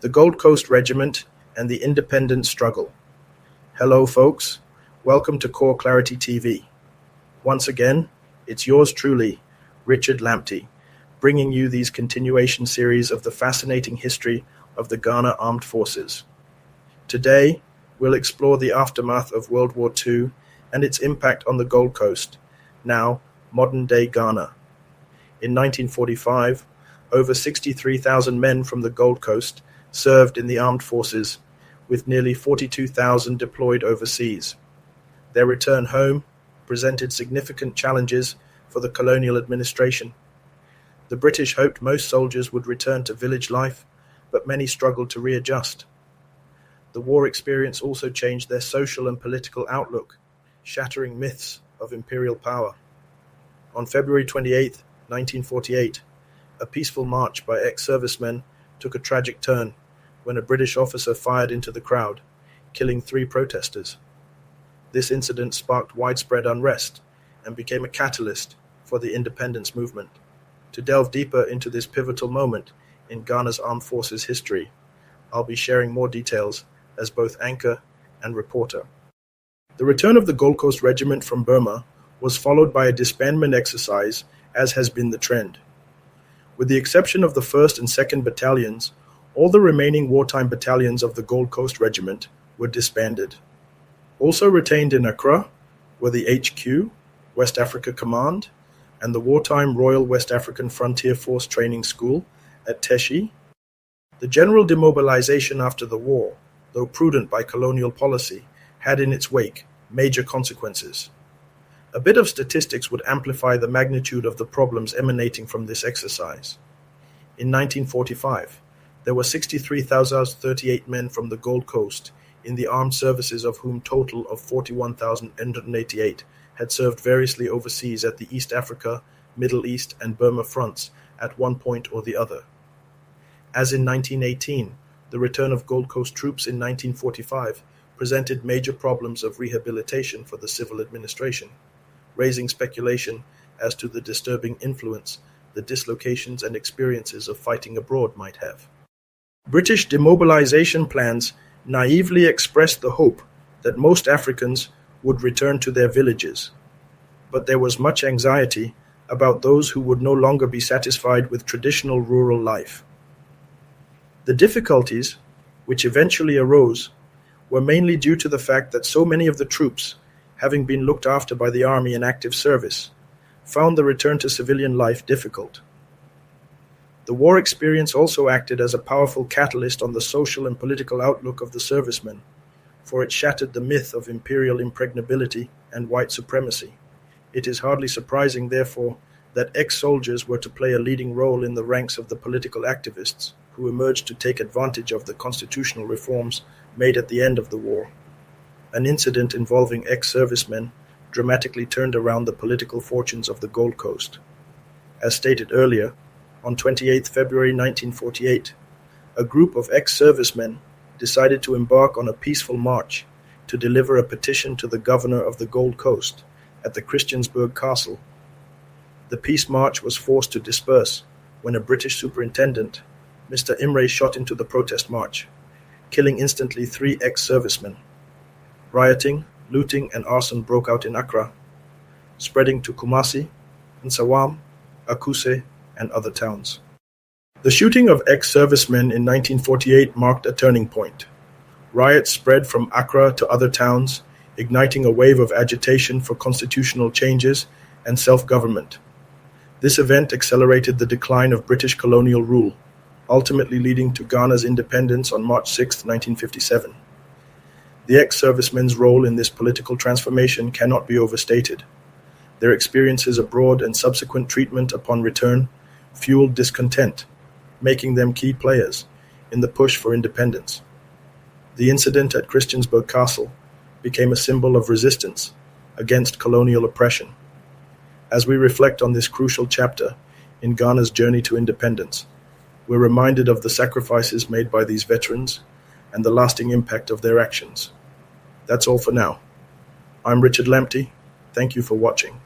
the Gold Coast Regiment, and the independence struggle. Hello, folks. Welcome to Core Clarity TV. Once again, it's yours truly, Richard Lamptey, bringing you these continuation series of the fascinating history of the Ghana Armed Forces. Today, we'll explore the aftermath of World War II and its impact on the Gold Coast, now modern-day Ghana. In 1945, over 63,000 men from the Gold Coast served in the armed forces, with nearly 42,000 deployed overseas. Their return home presented significant challenges for the colonial administration. The British hoped most soldiers would return to village life, but many struggled to readjust. The war experience also changed their social and political outlook, shattering myths of imperial power. On February 28, 1948, a peaceful march by ex-servicemen took a tragic turn when a British officer fired into the crowd, killing 3 protesters. This incident sparked widespread unrest and became a catalyst for the independence movement. To delve deeper into this pivotal moment in Ghana's armed forces history, I'll be sharing more details as both anchor and reporter. The return of the Gold Coast Regiment from Burma was followed by a disbandment exercise, as has been the trend. With the exception of the 1st and 2nd Battalions, all the remaining wartime battalions of the Gold Coast Regiment were disbanded. Also retained in Accra were the HQ, West Africa Command, and the wartime Royal West African Frontier Force Training School at Teshi. The general demobilization after the war, though prudent by colonial policy, had in its wake major consequences. A bit of statistics would amplify the magnitude of the problems emanating from this exercise. In 1945, there were 63,038 men from the Gold Coast in the armed services, of whom total of 41,888 had served variously overseas at the East Africa, Middle East, and Burma fronts at one point or the other. As in 1918, the return of Gold Coast troops in 1945 presented major problems of rehabilitation for the civil administration, raising speculation as to the disturbing influence the dislocations and experiences of fighting abroad might have. British demobilization plans naively expressed the hope that most Africans would return to their villages, but there was much anxiety about those who would no longer be satisfied with traditional rural life. The difficulties, which eventually arose, were mainly due to the fact that so many of the troops, having been looked after by the army in active service, found the return to civilian life difficult. The war experience also acted as a powerful catalyst on the social and political outlook of the servicemen, for it shattered the myth of imperial impregnability and white supremacy. It is hardly surprising, therefore, that ex-soldiers were to play a leading role in the ranks of the political activists who emerged to take advantage of the constitutional reforms made at the end of the war. An incident involving ex-servicemen dramatically turned around the political fortunes of the Gold Coast. As stated earlier, on 28 February 1948, a group of ex-servicemen decided to embark on a peaceful march to deliver a petition to the governor of the Gold Coast at the Christiansburg Castle. The peace march was forced to disperse when a British superintendent, Mr. Imre, shot into the protest march, killing instantly 3 ex-servicemen. Rioting, looting, and arson broke out in Accra, spreading to Kumasi, Nsawam, Akuse, and other towns. The shooting of ex-servicemen in 1948 marked a turning point. Riots spread from Accra to other towns, igniting a wave of agitation for constitutional changes and self-government. This event accelerated the decline of British colonial rule, ultimately leading to Ghana's independence on March 6, 1957. The ex-servicemen's role in this political transformation cannot be overstated. Their experiences abroad and subsequent treatment upon return fueled discontent, making them key players in the push for independence. The incident at Christiansburg Castle became a symbol of resistance against colonial oppression. As we reflect on this crucial chapter in Ghana's journey to independence, we're reminded of the sacrifices made by these veterans and the lasting impact of their actions. That's all for now. I'm Richard Lamptey. Thank you for watching.